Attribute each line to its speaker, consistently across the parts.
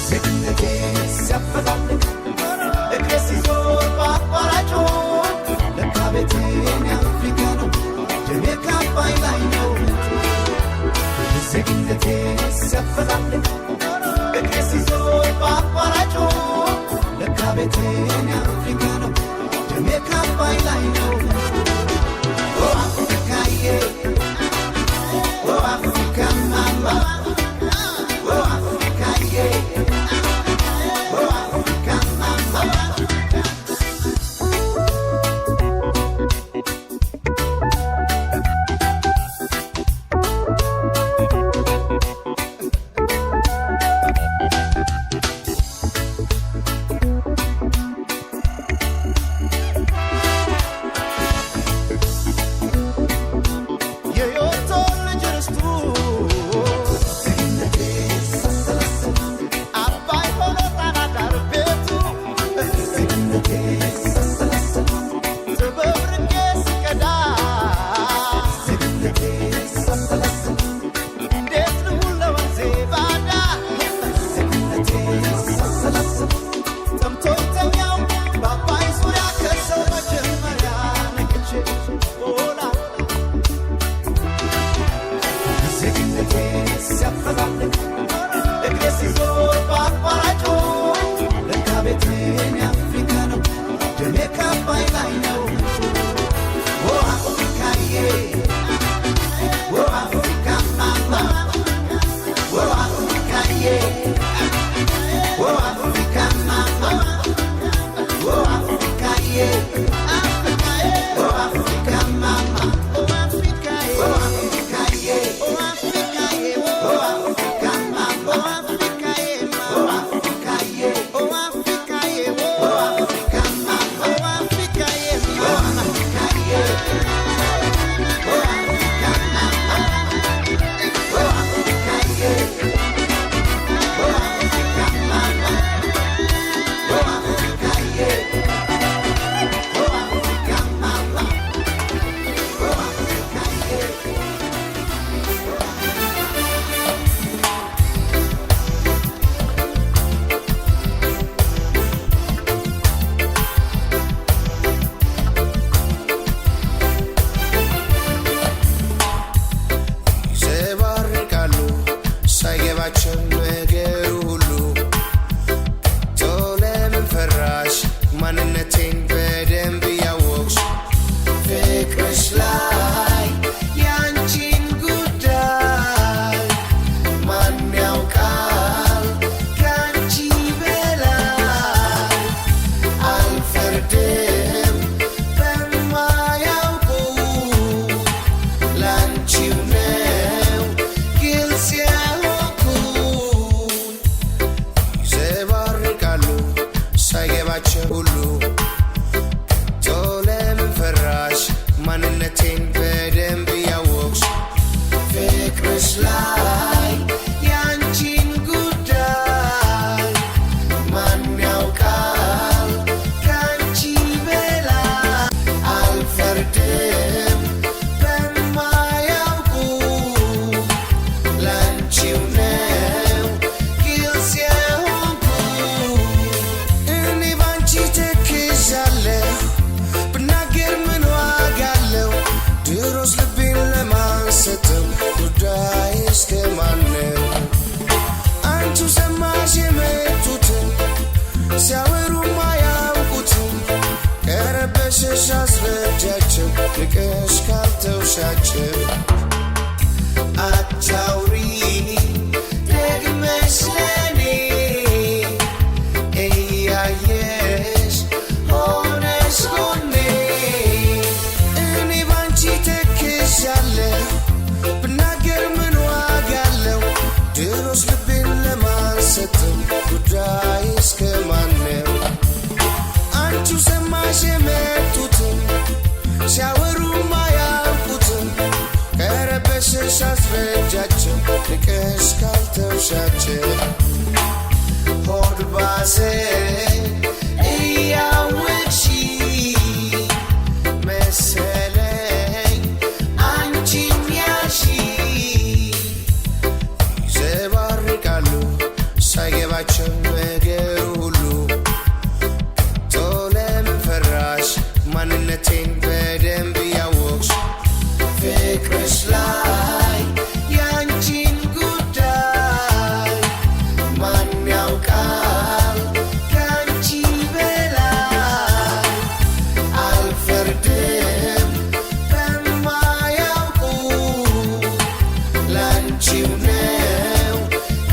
Speaker 1: ዜግነቴ ሲያፈላልግ እግሬ ሲዞር በአቋራጮ ለካ ቤቴን የአፍሪካ ነው ደሜ ካባይ ላይ ነው ዜግነቴ ሲያፈላልግ እግሬ ሲዞር በአቋራጮ ለካ ቤቴን የአፍሪካ ነው ደሜ ካባይ ላይ ነው አፍሪካዬ Africa mama Africa yeah Africa mama
Speaker 2: Saygı
Speaker 1: ነገር ሁሉ ቶለም ፈራሽ ማንነቴን በደንብ ያወቅሽ ፍቅርሽ ላይ ያንቺን ጉዳይ ማን ያውቃል ካንቺ በላይ አልፈርድም በማያውቁ ላንቺው ነው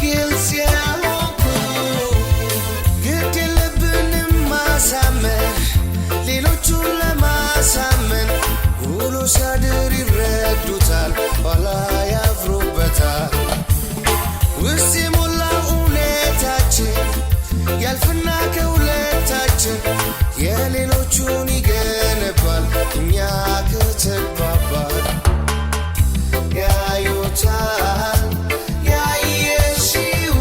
Speaker 1: ግልጽ ያልሆንኩ ግድ የለብንም ማሳመን ሌሎቹን ለማሳመን ውሎ ሲያድር ይረዱታል ኋላ ያፍሩበታል ውስጥ የሞላው እውነታችን ያልፍና ከሁለታችን የሌሎቹን ይገነባል እኛ ከተግባባን ያዩታል ያየሽው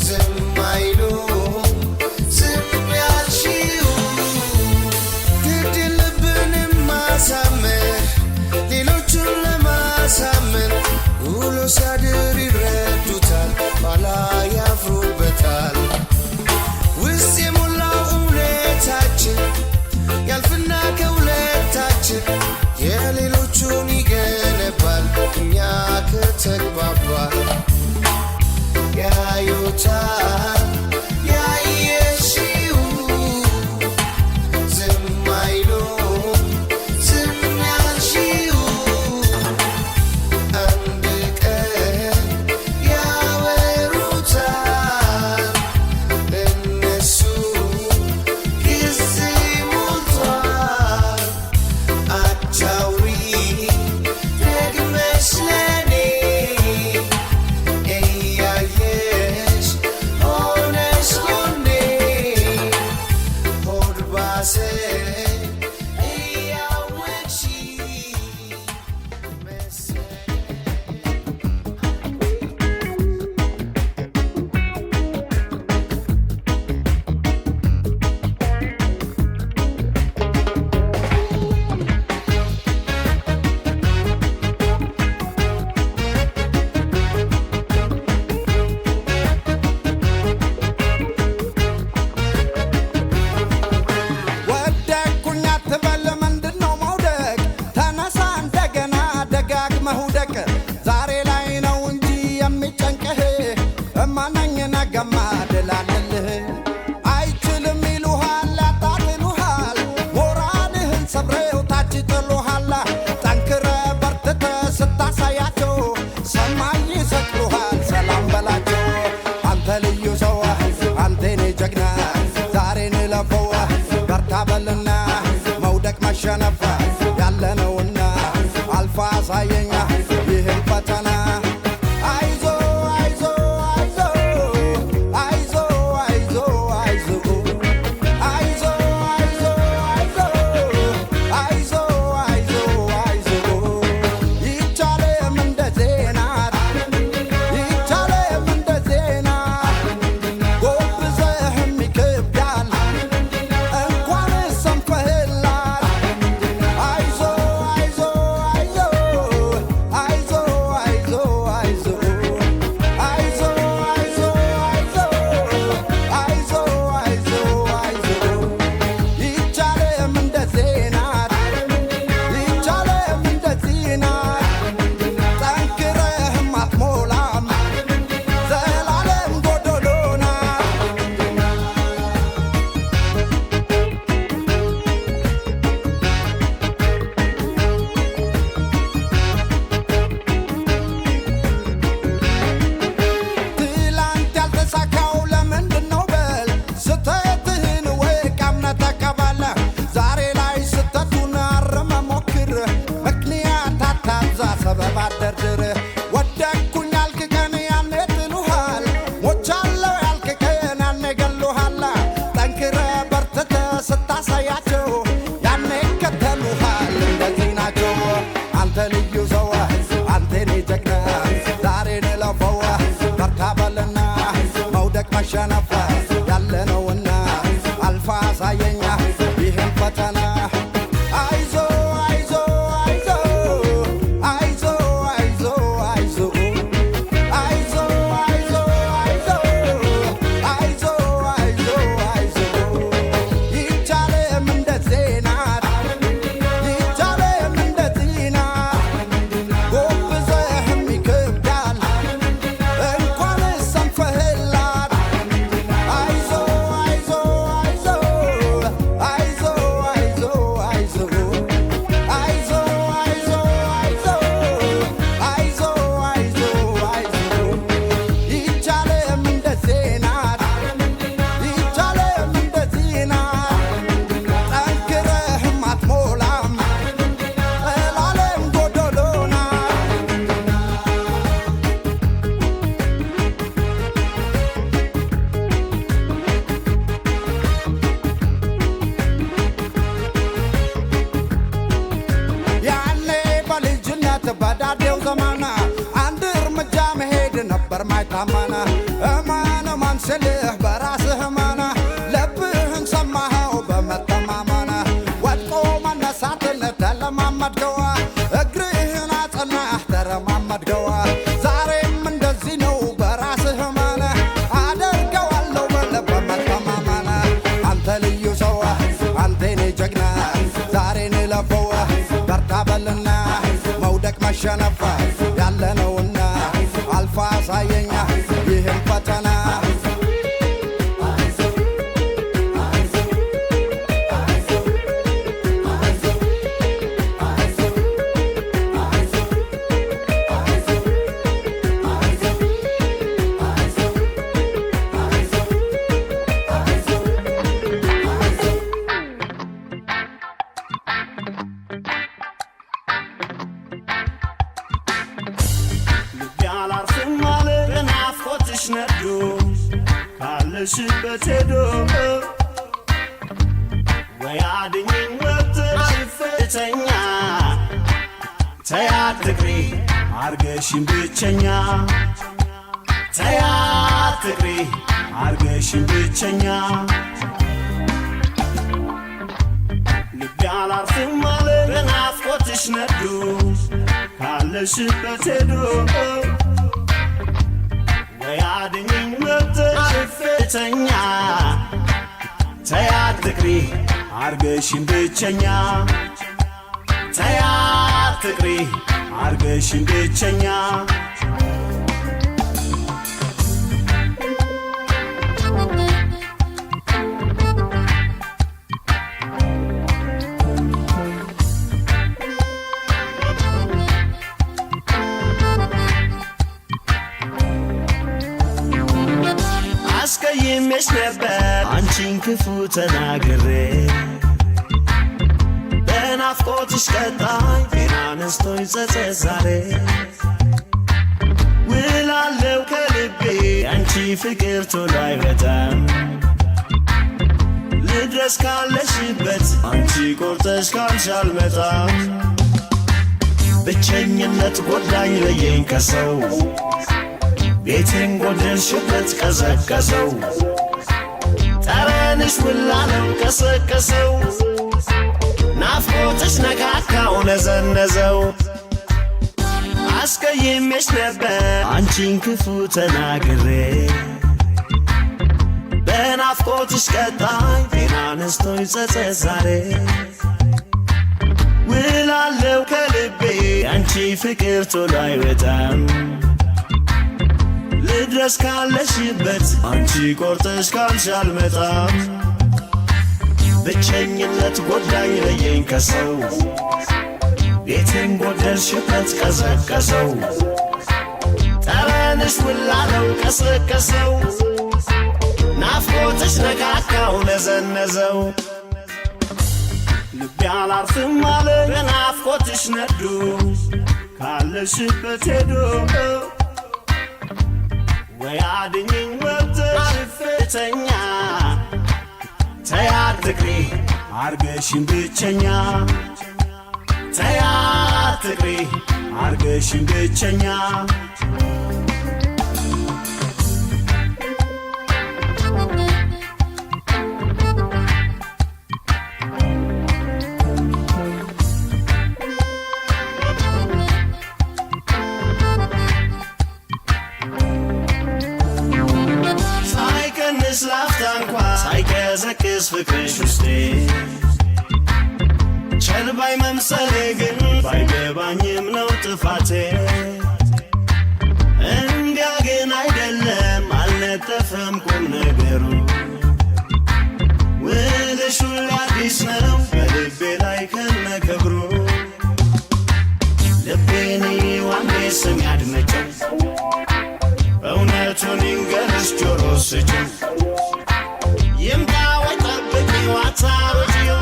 Speaker 1: ዝም አይሉም ዝም ያልሽው ግድ የለብንም ማሳመን ሌሎቹን ለማሳመን ውሎ ሲያድር ይረዱታል ኋላ ያፍሩበታል ውስጥ የሞላው እውነታችን ያልፍና ከሁለታችን የሌሎቹን ይገነባል እኛ ከተግባባን ያዩታል ያየሽው ዝም አይሉም ዝም ያልሽው አንድ ቀን ያወሩታል እነሱ ጊዜ ሞልቷል አታውሪ ደግመሽ ለኔ እያየሽ ሆነሽ ጎኔ ሆድ ባሰኝ እያወቅሽ መሰለኝ
Speaker 2: ወደኩኝ አትበል ምንድነው መውደቅ ተነሳ እንደገና ደጋግመህ ውደቅ ዛሬ ላይ ነው እንጂ የሚጨንቅህ እማነኝ ነገማ ድል አለልህ አይችልም ይሉሃል ያጣጥሉሃል ሞራልህን ሰብረው ታች ጥሉሃል ጠንክረህ በርትተህ ስታሳያቸው ሰማይ ይሰቅሉሃል ሰላም በላቸው አንተ ልዩ ሰው አንተ የኔ ጀግና ዛሬ ንለፈው በርታ በልና መውደቅ መሸነፍ ያለነውና አልፋ አሳየኛ ይህን ፈተና አይዞ አይዞ አይዞ አይዞ አይዞ አይዞ አይዞ አይዞ አይዞ አይዞ ይቻለም እንደ ዜና ይቻለም እንደ ዜና ጎብዘህም ይከብዳል እንኳን ሰንፈህላል አይዞ አይዞ አይዞ አይዞ አይዞ አይዞ አይዞ አይዞ አይዞ አይዞ አይዞ ይቻለም እንደ ዜና ይቻለም እንደ ዜና ጠንክረህም አትሞላም ዘላለም ጎዶሎና ትላንት ያልተሳካው ለምንድነው በል ስተትህን ወቅ አምነህ ተቀበል ዛሬ ላይ ስተቱን አርመህ ሞክር ምክንያት አታብዛ ሰበብ አትደርድር ወደኩኝ ያልክ ቀን ያኔ ጥሉሃል ሞቻለሁ ያልክ ቀን ያኔ ገሉሃል ጠንክረህ በርትተህ ስታሳያቸው ያኔ ይከተሉሃል እንደዚህ ናቸው አንተ ልዩ ሰው አንተ የኔ ጀግና ዛሬ ንለፈው በርታ በልና መውደቅ መሸነፍ ያለነውና አልፋ አሳየኛ ይህን ፈተና አይዞ አይዞ አይዞ አይዞ አይዞ አይዞ አይዞ አይዞ አይዞ ታመነ እመን እመን ስልህ በራስህ እመን ልብህን ሰማኸው በመተማመን ወድቆ መነሳትን ተለማመድከው እግርህን አጸናህ ተረማመድከው ዛሬም እንደዚህ ነው በራስህ እመን አደርገዋለሁ ብለህ በመተማመን አንተ ልዩ ሰው አንተ የኔ ጀግና ዛሬ ንለፈው በርታ በልና መውደቅ መሸነፍ ያለነውና አልፋ አሳየኛ ይህን ፈተና
Speaker 3: ነዶ ካለሽበት ሄዶ ወይ አድኝኝ ወጥተሽ ፍተኛ ተይ አትቅሪ አርገሽኝ ብቸኛ ተይ አትቅሪ አርገሽኝ ብቸኛ ልቤ አላርፍም አለ በናፍቆትሽ ነዶ ካለሽበት ሄዶ ወይ አድኝኝ ወጥተሽ ፍተኛ ተይ አትቅሪ አርገሽኝ ብቸኛ ተይ አትቅሪ አርገሽኝ ብቸኛ አስቀይሜሽ ነበር አንቺን ክፉ ተናግሬ በናፍቆትሽ ቀጣይ ጤና ነስቶኝ ጸጸት ዛሬ ውላለው ከልቤ አንቺ ፍቅር ቶሎ አይመጣም ልድረስ ካለሽበት አንቺ ቆርጠሽ ካልሽ አልመጣም ብቸኝነት ጎዳኝ ለየኝ ከሰው ቤቴን ጎደልሽበት ቀዘቀዘው ጠረንሽ ውላለው ቀሰቀሰው ናፍቆትሽ ነካካው ነዘነዘው አስቀይሜሽ ነበር አንቺን ክፉ ተናግሬ በናፍቆትሽ ቀጣይ ጤና ነስቶኝ ጸጸት ዛሬ ውላለው ከልቤ አንቺ ፍቅር ቶሎ አይወጣም ልድረስ ካለሽበት አንቺ ቆርጠሽ ካልሽ አልመጣም ብቸኝነት ጎዳኝ ለየኝ ከሰው ቤቴን ጎደልሽበት ቀዘቀዘው ጠረንሽ ውላለው ቀሰቀሰው ናፍቆትሽ ነካካው ነዘነዘው ልቤ አላርፍም አለ በናፍቆትሽ ነዶ ካለሽበት ሄዶ ወይ አድኝኝ ወጥተሽ ፍተኛ ተይ አትቅሪ አርገሽኝ ብቸኛ ተይ አትቅሪ አርገሽኝ ብቸኛ ላፍታ እንኳ ሳይቀዘቅዝ ፍቅርሽ ውስጤ ቸልባይ መምሰሌ ግን ባይገባኝም ነው ጥፋቴ እንዲያ ግን አይደለም አልነጠፈም ቁም ነገሩ ውልሽ ሁሌ አዲስ ነው በልቤ ላይ ከነክብሩ ልቤን ዋንዴ ስም ያድመጨው እውነቱን ይንገርሽ ጆሮ ስጭው ይምጣ ወይ ጠብቂው አታሮጂው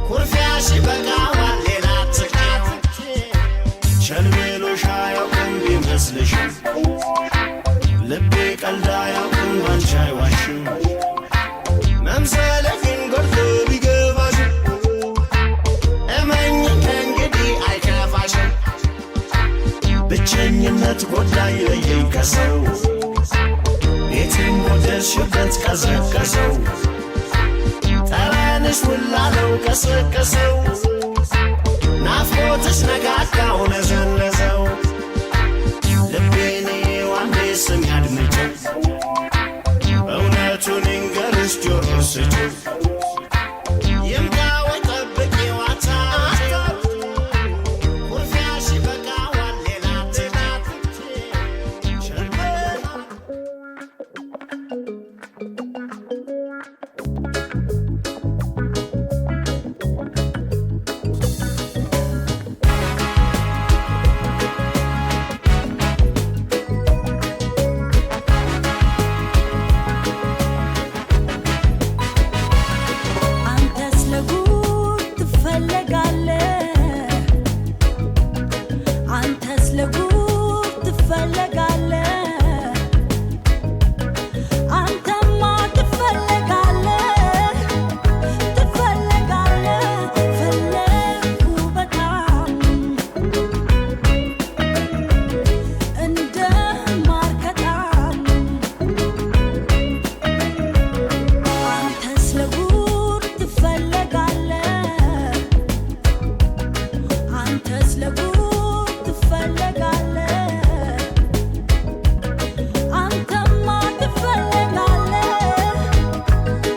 Speaker 3: ኩርፊያሽ በቃዋል ሌላ ትኬት ቸል ብሎሽ አያውቅም ቢመስልሽም ልቤ ቀልድ አያውቅም ባንቺ አይዋሽም መምሰልሽን ጎድቶ ቢገባሽም እመኚኝ ከእንግዲህ አይከፋሽም ብቸኝነት ማንነት ጎዳይ ለየኝ ከሰው ቤቴን ወደድሽበት ቀዘቀዘው ጠረንሽ ውላለው ቀሰቀሰው ናፍቆትሽ ነጋጋው ነዘነዘው ልቤን ዋንዴ ስም ያድምጭው እውነቱን እንገርሽ ጆሮ ስጭው ይምጣ ወይ ጠብቂው አታር ኩርፊያሽ ይበቃዋል ሌላ ትላት ሸርበና
Speaker 4: አንተስ ለጉድ ትፈለጋለህ አንተስ ለጉድ ትፈለጋለህ አንተማ ትፈለጋለህ ትፈለጋለህ ፈለግኩ በጣም እንደ ማር ከጣም አንተስ ለጉድ ትፈለጋለህ አንተስ ለጉድ ትፈለጋለህ አንተማ ትፈለጋለህ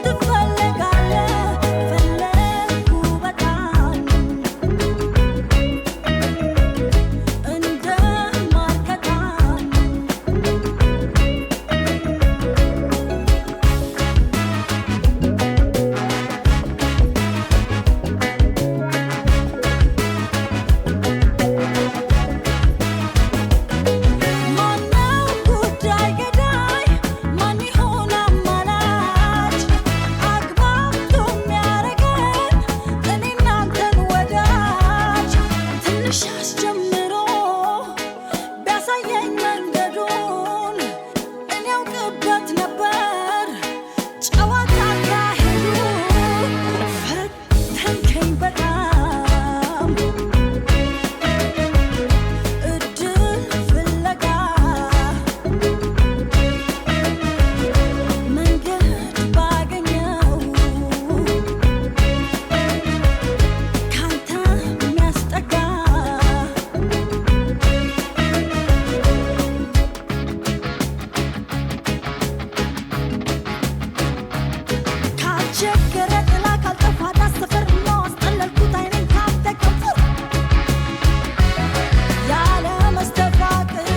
Speaker 4: ትፈለጋለህ ፈለግኩ በጣም እንደ ማር ከጣም ማነው ጉዳይ ገዳይ ማን ይሆን አማላጅ አግባብቶ የሚያረገን እኔና አንተን ወዳጅ ትንሽ አስጀምሮ ቢያሳየኝ መንገዱን እኔ ያውቅበት ነበር ጨዋታ አካሄዱን ፈተንከኝ በጣም እድል ፍለጋ መንገድ ባገኘው ካንተ የሚያስጠጋ ካልቸገረ ጥላ ካልጠፋ ዳሰፈር ነው አስጠለልኩት አይኔን ካንተ ከንፈር ያለ መስተፋቅር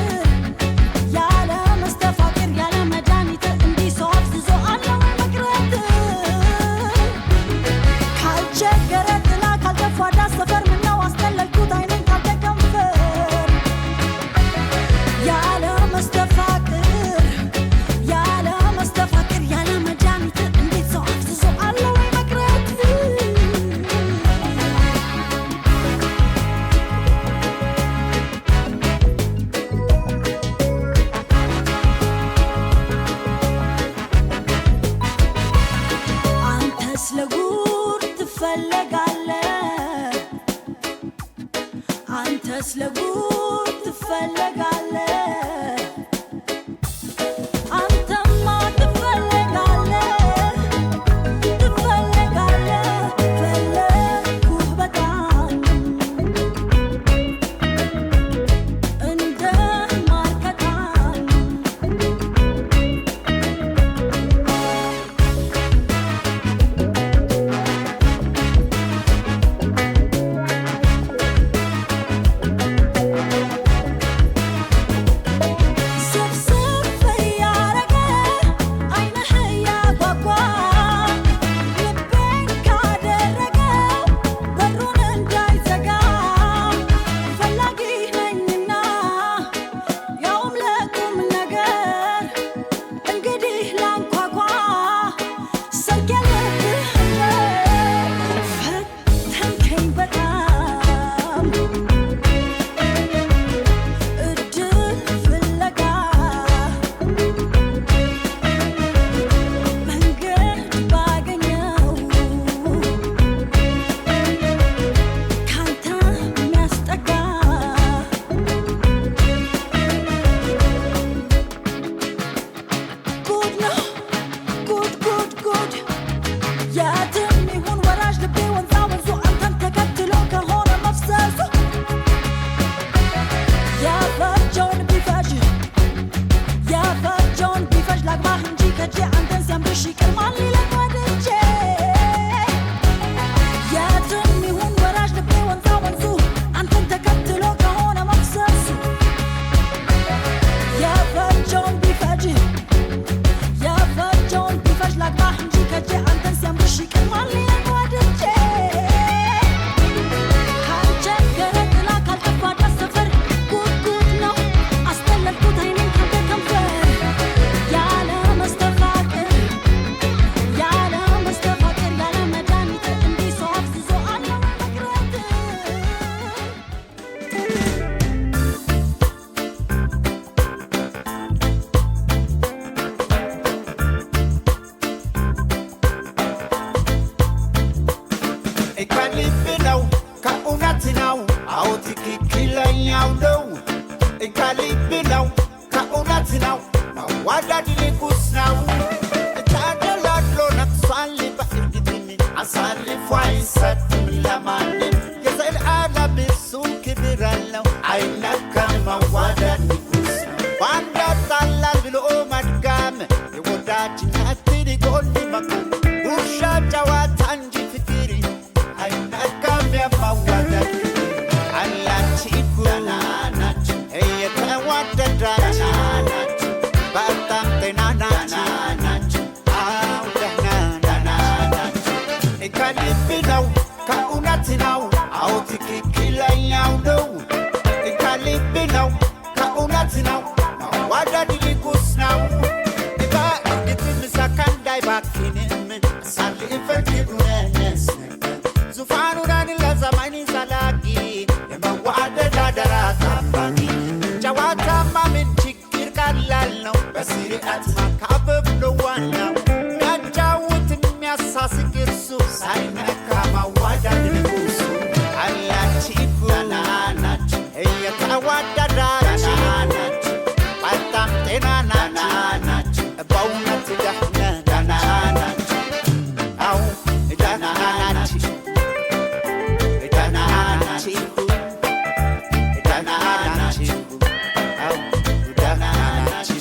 Speaker 4: ያለ መስተፋቅር ያለ መድኃኒት እንዲህ ሰው አፍዝዞ አለ ወይ መቅረት ካልቸገረ ጥላ ካልጠፋ ዳሰፈር ምነው አስጠለልኩት አይኔን ካንተ ከንፈር ያለ መስተፋቅር ያለ መስተፋቅር ያለ መድኃኒት እንዴት ሰው አፍዝዞ አለ ወይ መቅረት አንተስ ለጉድ ትፈለጋለህ አንተስ ለጉድ ትፈለጋለህ አንተማ ትፈለጋለህ ትፈለጋለህ ፈለግኩህ በጣም እንደ ማር ከጣም
Speaker 1: ከልብ ነው ከእውነት ነው አዎ ትክክለኛው ነው ከልብ ነው ከእውነት ነው መዋደድ ንጉሥ ነው ተደላድሎ ነግሷል በእርግጥም አሳልፎ አይሰጥም ለማንም የዘላለም እሱ ክብር አለው አይነካም መዋደድ ንጉሥ ነው በአንድ ያጣላል ብሎ መድጋም የወዳጅነትን ጎን መቆም ውሻ ጨዋታ እንጂ ፍቅር አይነካም የመዋደድ አላችሁ ናችሁ እየተዋደዳችሁ በጣም ጤና ናችሁ አዎ ደህና ናችሁ ከልብ ነው ከእውነት ነው አዎ ትክክለኛው ነው ከልብ ነው ከእውነት ነው መዋደድ ንጉሥ ነው በእርግጥም ሰከንድ አይባክንም አሳልፈን ክብሩን ዙፋኑን ለዘመን ዘላቂ የመዋደድ አደራ ጠባቂ ጨዋታማ ምን ችግር ቀላል ነው በስርዓት ማካበብ ነው ዋናው የሚያጫውት የሚያሳስቅ እርሱ ሳይነካ መዋደድ ንጉሡ አላችሁ ናችሁ እየተዋደዳችሁ በጣም ጤና ናችሁ በእውነት ደህና ናችሁ አዎ ደህና ናችሁ ደህና ናችሁ ደህና ናችሁ አዎ ደህና ናችሁ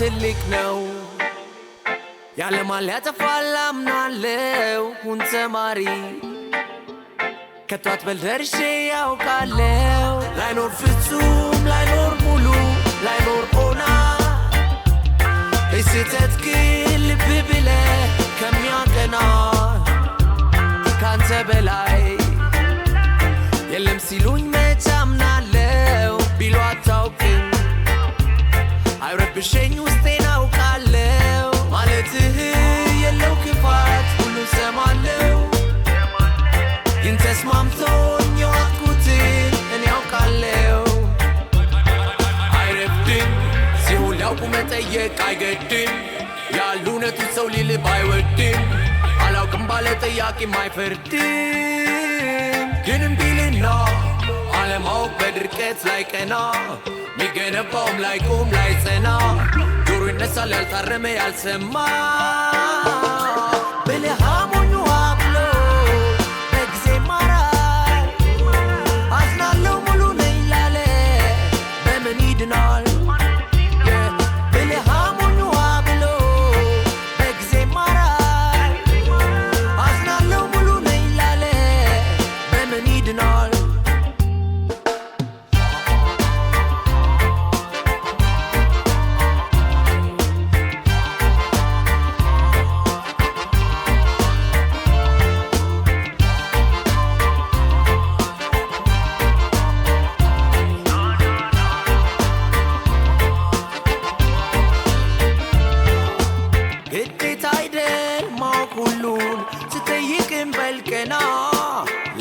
Speaker 5: ትልቅ ነው ያለማል ያጠፋል አምናለው ሁን ተማሪ ከቷት በልደርሼ ያውቃለው ላይኖር ፍጹም ላይኖር ሙሉ ላይኖር ሆና ስህተት ግን ልብ ብለህ ከሚያቀና ካንተ በላይ የለም ሲሉኝ መች አምናለው ቢሉ አታውቅም አይረብሸኝ ውስጤን አውቃለው ማለትህ የለው ክፋት ሁሉ ሰማለው ግን ተስማምቶኝ የዋጥኩትን እኔ ያውቃለው አይረፍድም ሲሆን ሊያውቁ መጠየቅ አይገድም ያሉ እውነቱ ሰው ሊልብ አይወድም አላውቅም ባለ ጠያቂም አይፈርድም ግን እምቢልና አለማወቅ በድርቀት ላይ ቀና ሚገነባውም ላይ ቆም ላይ ጸና ጆሮ ይነሳል ያልታረመ ያልሰማ ብልህ ሞኙ አብሎ በጊዜ ማራል አዝናለው ሙሉ ነኝ ላለ በምን ይድናል ብልህ ሞኙ አብሎ በጊዜ ማራል አዝናለው ሙሉ ነኝ ላለ በምን ይድናል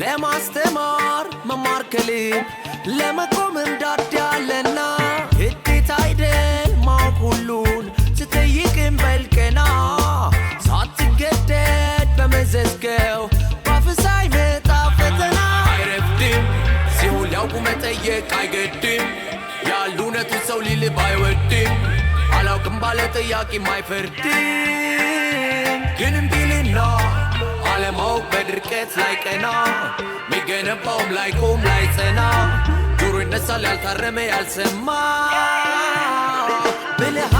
Speaker 5: ለማስተማር መማር ከልብ ለመቆም እንዳድ ያለና ግዴታ አይደል ማወቅ ሁሉን ስትጠይቅም በልቀና ሳትገደድ በመዘዝገው ባፍሳ ይመጣ ፈተና አይረፍድም ሲሆን ሊያውቁ መጠየቅ አይገድም ያሉ እውነቱ ሰው ሊልብ አይወድም አላውቅም ባለ ጠያቂም አይፈርድም ግን እምቢልና አለማወቅ በድርቀት ላይ ቀና ሚገነባውም ላይ ቆም ላይ ጸና ጆሮ ይነሳል ያልታረመ ያልሰማ ብልሃ